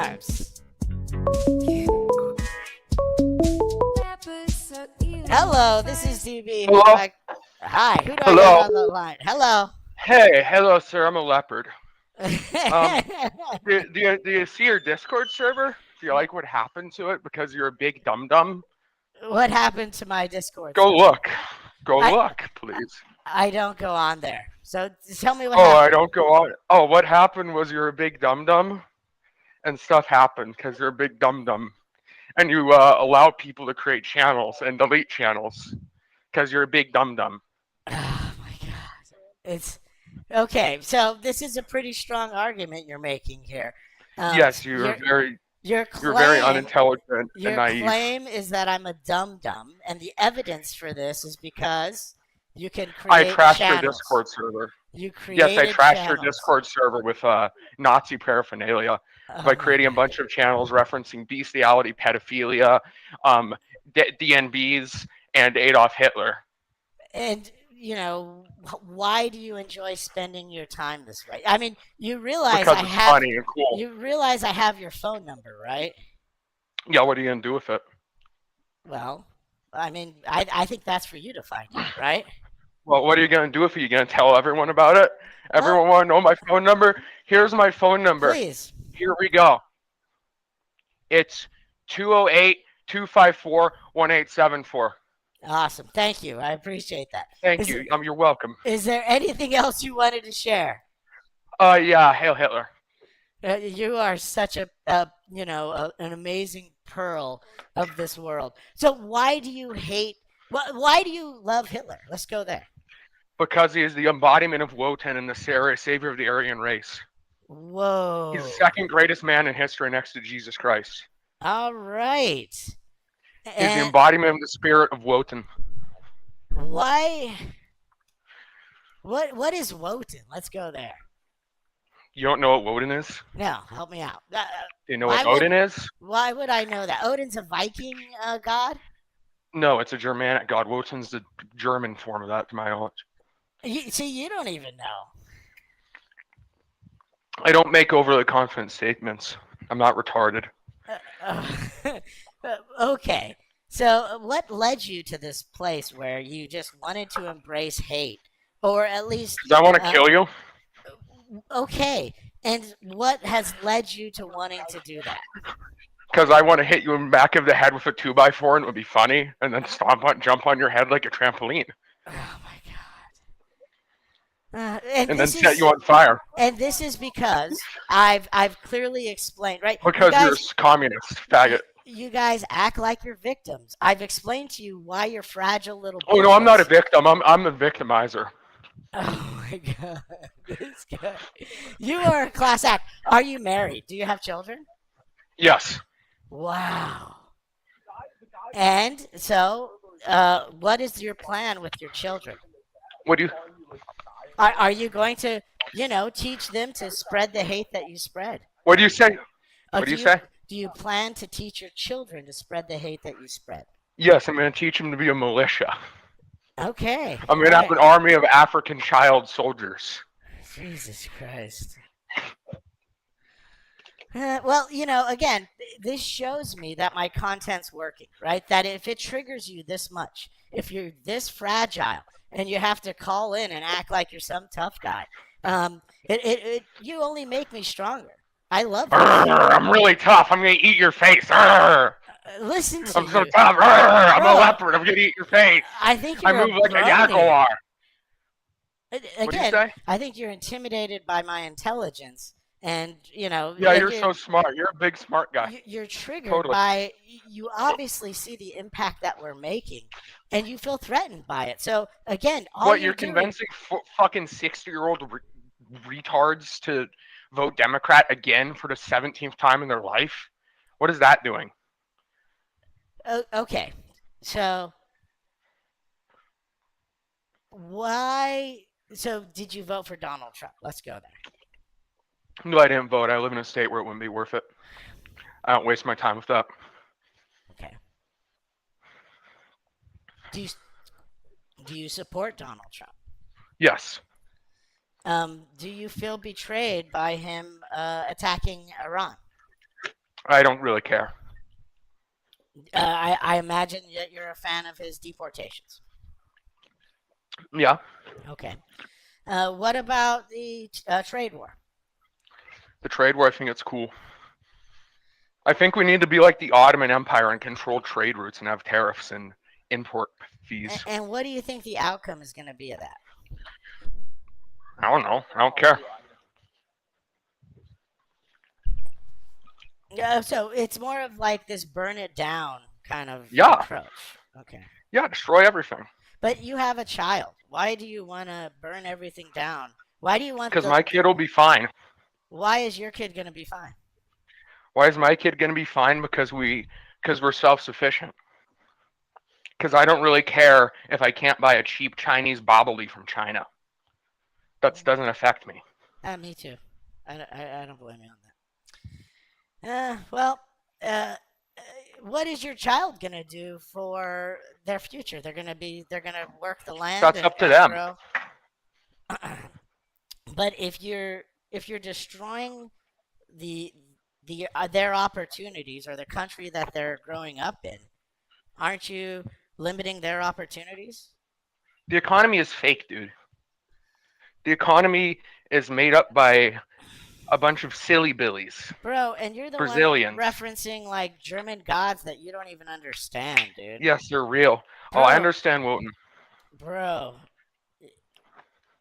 times. Hello, this is DB. Hello? Hi, who do I Hello? got on the line? Hello. Hey, hello, sir. I'm a leopard. Um, do you see your Discord server? Do you like what happened to it because you're a big dum dum? What happened to my Discord Go server? look. Go I look, please. I don't go on there. So tell me what Oh, I happened. don't go on. Oh, what happened was you're a big dum dum, and stuff happened because you're a big dum dum, and you allow people to create channels and delete channels because you're a big dum dum. Oh my god. It's okay. So this is a pretty strong argument you're making here. Yes, Your your you're very claim unintelligent and your naive. claim is that I'm a dum dum, and the evidence for this is because you can I create trashed your channels. Discord server. You Yes, I created trashed your channels. Discord server with Nazi paraphernalia by Oh my creating a god. bunch of channels referencing bestiality, pedophilia, um, DNBs, and Adolf Hitler. And why do you enjoy spending your time this way? I mean, Because it's funny and cool. you realize I have your phone number, right? Yeah, what are you gonna do with it? Well, I mean, I think that's for you to find out, right? Well, what are you gonna do with it? You gonna tell everyone about it? Well, Everyone want to know my phone number? Here's my phone number. please. Here we go. It's 208-254-1874. Awesome. Thank you. I appreciate that. Thank Is you. You're welcome. is there anything else you wanted to share? Yeah, Hail Hitler. You are such an amazing pearl of this world. So why do you hate? Why do you love Hitler? Let's go there. Because he is the embodiment of Wotan and the savior of the Aryan race. He's the Whoa. second greatest man in history next to Jesus Christ. All right. He's the And embodiment of the spirit of Wotan. why? What is Wotan? Let's go there. You don't know what Wotan is? No, help me out. Do you know Why what would Odin is? why would I know that? Odin's a Viking god. No, it's a Germanic god. Wotan's the German form of that, to my knowledge. See, you don't even know. I don't make overly confident statements. I'm not retarded. Okay. So, what led you to this place where you just wanted to embrace hate, or at least, Because I want to uh, kill you. okay? And what has led you to wanting to do that? Because I want to hit you in the back of the head with a 2x4 and it would be funny, and then jump on your head like a trampoline, Oh my god! And and then this set is you on fire. and this is because I've clearly explained, right? Because you're a communist, faggot. You guys act like you're victims. I've explained to you why you're fragile little Oh no, I'm not a bitches. victim. I'm the victimizer. Oh my god, this guy! You are a class act. Are you married? Do you have children? Yes. Wow. And so, what is your plan with your children? What do you? Are you going to, teach them to spread the hate that you spread? What do you say? Uh, What do do you you say? do you plan to teach your children to spread the hate that you spread? Yes, I'm going to teach them to be a militia. Okay. I'm going All to have right. an army of African child soldiers. Jesus Christ. Well, again, this shows me that my content's working, right? That if it triggers you this much, if you're this fragile and you have to call in and act like you're some tough guy, you only make me stronger. I love this. I'm really tough. I'm going to eat your face. Listen to I'm so you, tough. I'm a bro. leopard. I'm going to eat your face. I think I you're a move like a brony. jaguar. What do you Again, say? I think you're intimidated by my intelligence, and Yeah, and you're so smart. You're a big smart guy. you're triggered Totally. by you obviously see the impact that we're making, and you feel threatened by it. So again, all What, you're you're doing. convincing fucking 60-year-old retards to vote Democrat again for the 17th time in their life? What is that doing? Okay, so why? So did you vote for Donald Trump? Let's go there. No, I didn't vote. I live in a state where it wouldn't be worth it. I don't waste my time with that. Okay. Do you do you support Donald Trump? Yes. Do you feel betrayed by him attacking Iran? I don't really care. I imagine that you're a fan of his deportations. Yeah, Okay. What about the trade war? the trade war, I think it's cool. I think we need to be like the Ottoman Empire and control trade routes and have tariffs and import fees. And what do you think the outcome is going to be of that? I don't know. I don't care. So it's more of like this burn it down kind of Yeah. approach. Okay. Yeah, destroy everything. But you have a child. Why do you want to burn everything down? Why do you want Because my kid will be fine. Why is your kid going to be fine? Why is my kid going to be fine? Because we're self-sufficient. Because I don't really care if I can't buy a cheap Chinese bobbly from China. That doesn't affect me. Me too. I don't blame you on that. Well, what is your child gonna do for their future? They're gonna work the land. That's up to them. Grow. But if you're destroying their opportunities or the country that they're growing up in, aren't you limiting their opportunities? The economy is fake, dude. The economy is made up by a bunch of silly billies. Bro, and you're the Brazilians. one referencing like German gods that you don't even understand, dude. Yes, they're real. Bro, Oh, I understand, Wotan. Bro,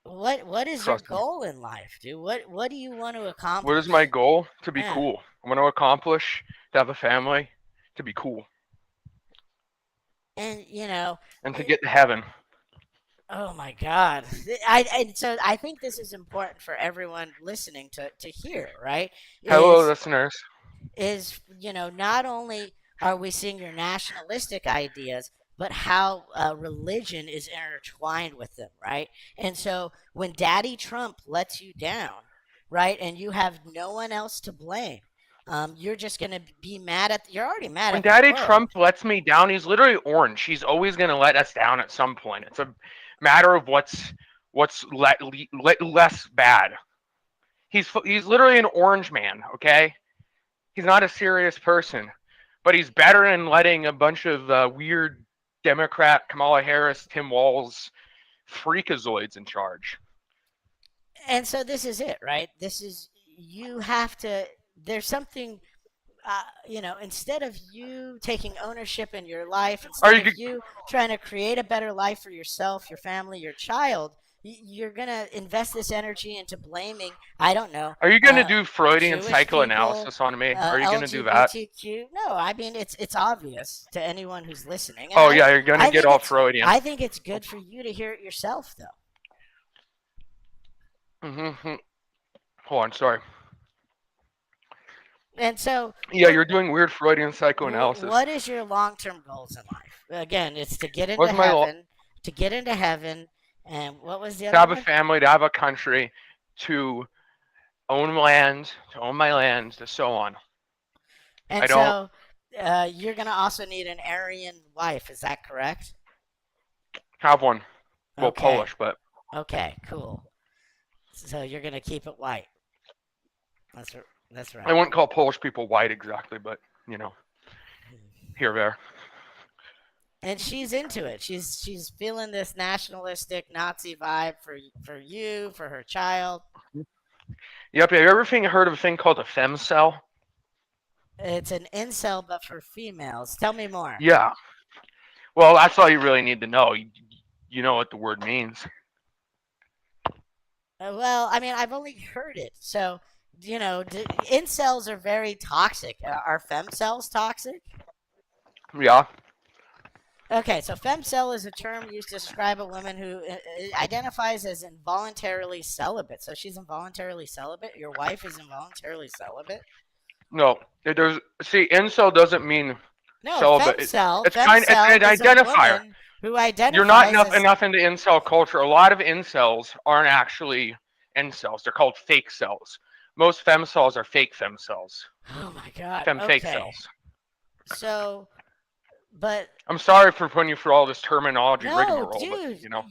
what is Trust your me. goal in life, dude? What do you want to accomplish? What is my goal? To be Yeah. cool. I want to accomplish, to have a family, to be cool, And and to get to heaven. oh my God! So I think this is important for everyone listening to hear, right? Hello, listeners. Is not only are we seeing your nationalistic ideas, but how religion is intertwined with them, right? And so when Daddy Trump lets you down, right, and you have no one else to blame, you're just gonna be mad at. You're already mad When at the Daddy world. Trump lets me down, he's literally orange. He's always going to let us down at some point. It's a matter of what's less bad. He's literally an orange man, okay? He's not a serious person, but he's better than letting a bunch of weird Democrat Kamala Harris, Tim Walz freakazoids in charge. And so this is it, right? This is you have to. There's something. Instead of you taking ownership in your life, instead of you trying to create a better life for yourself, your family, your child, you're gonna invest this energy into blaming. I don't know. Are you gonna do Freudian Jewish psychoanalysis on me? Are you gonna do that? LGBTQ? No, I mean it's obvious to anyone who's listening. Oh yeah, you're gonna get all Freudian. I think it's good for you to hear it yourself, though. Mm-hmm. Hold on, sorry. And so yeah, you're doing weird Freudian psychoanalysis. What is your long-term goals in life? Again, it's to get into heaven. To get into heaven, and what was the other? To have a family, to have a country, to own land, to own my land, to so on. And so you're gonna also need an Aryan wife. Is that correct? Have one. Well, okay. Polish, but. Okay, cool. So you're gonna keep it white. That's right. I wouldn't call Polish people white exactly, but here there. And she's into it. She's feeling this nationalistic Nazi vibe for you, for her child. Yep. Have you ever heard of a thing called a femcel? It's an incel, but for females. Tell me more. Yeah. Well, that's all you really need to know. You know what the word means. Well, I mean, I've only heard it, so. Incels are very toxic. Are femcells toxic? Yeah. Okay, so femcel is a term used to describe a woman who identifies as involuntarily celibate. So she's involuntarily celibate? Your wife is involuntarily celibate? No. Incel doesn't mean celibate. Femcel. It's an identifier. Who identifies You're not enough into incel culture. A lot of incels aren't actually incels. They're called fake cells. Most femcells are fake femcells. Oh my God. Fake cells. So, but I'm sorry for putting you through all this terminology rigmarole, dude, but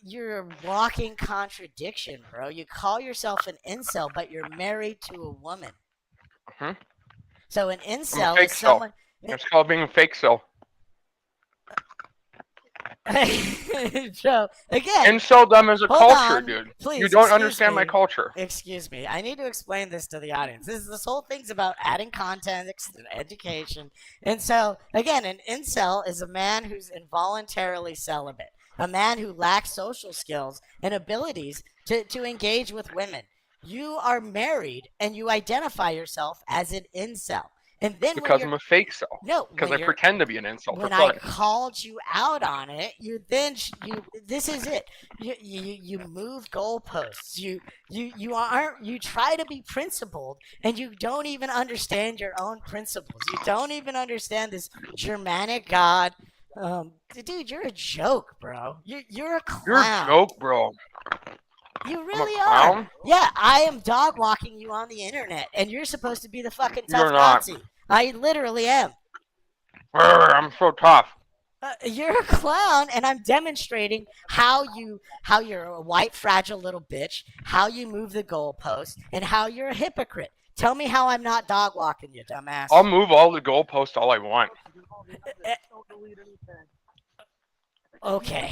you're a walking contradiction, bro. You call yourself an incel, but you're married to a woman. Mm-hmm. So an I'm a incel fake is cell. someone. It's called being a fake cell. So again, Inceldom is a hold culture, on, dude. please. You don't excuse understand my me. culture. Excuse me. I need to explain this to the audience. This whole thing's about adding context and education. And so, again, an incel is a man who's involuntarily celibate, a man who lacks social skills and abilities to engage with women. You are married and you identify yourself as an incel. And then Because I'm a fake cell. no, Because when I you're pretend to be an incel for when I fun. called you out on it, you then you this is it. You move goalposts. You aren't you try to be principled and you don't even understand your own principles. You don't even understand this Germanic God. Dude, you're a joke, bro. You're a You're a clown. joke, bro. You I'm a really are. clown? Yeah, I am dog walking you on the internet, and you're supposed to be the fucking tough You're not. Nazi. I literally am. I'm so tough. You're a clown, and I'm demonstrating how you're a white fragile little bitch, how you move the goalpost, and how you're a hypocrite. Tell me how I'm not dog walking you, dumbass. I'll move all the goalposts all I want. Okay.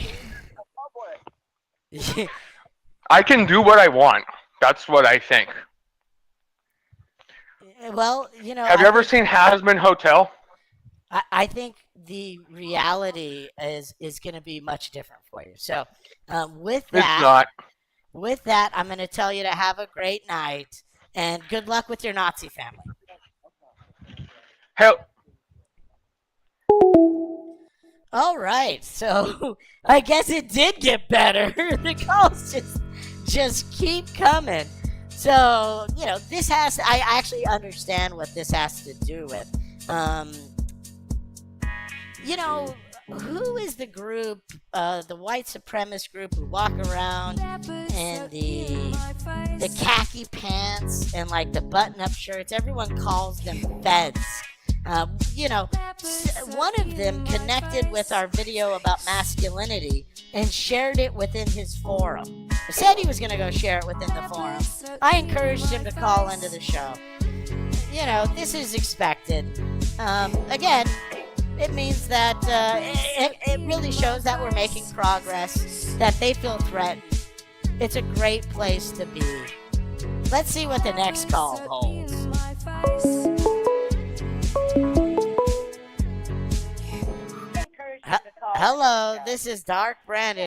I can do what I want. That's what I think. Well, Have you ever seen Hazbin Hotel? I think the reality is going to be much different for you. So, with It's that, not. I'm going to tell you to have a great night and good luck with your Nazi family. Hell, All right, so I guess it did get better. The calls just keep coming. So this has. I actually understand what this has to do with. Who is the group, the white supremacist group who walk around in the khaki pants and like the button-up shirts? Everyone calls them feds. One of them connected with our video about masculinity and shared it within his forum. He said he was going to go share it within the forum. I encouraged him to call into the show. This is expected. Again, it means that it really shows that we're making progress, that they feel threatened. It's a great place to be. Let's see what the next call holds. Hello, this is Dark Brandon.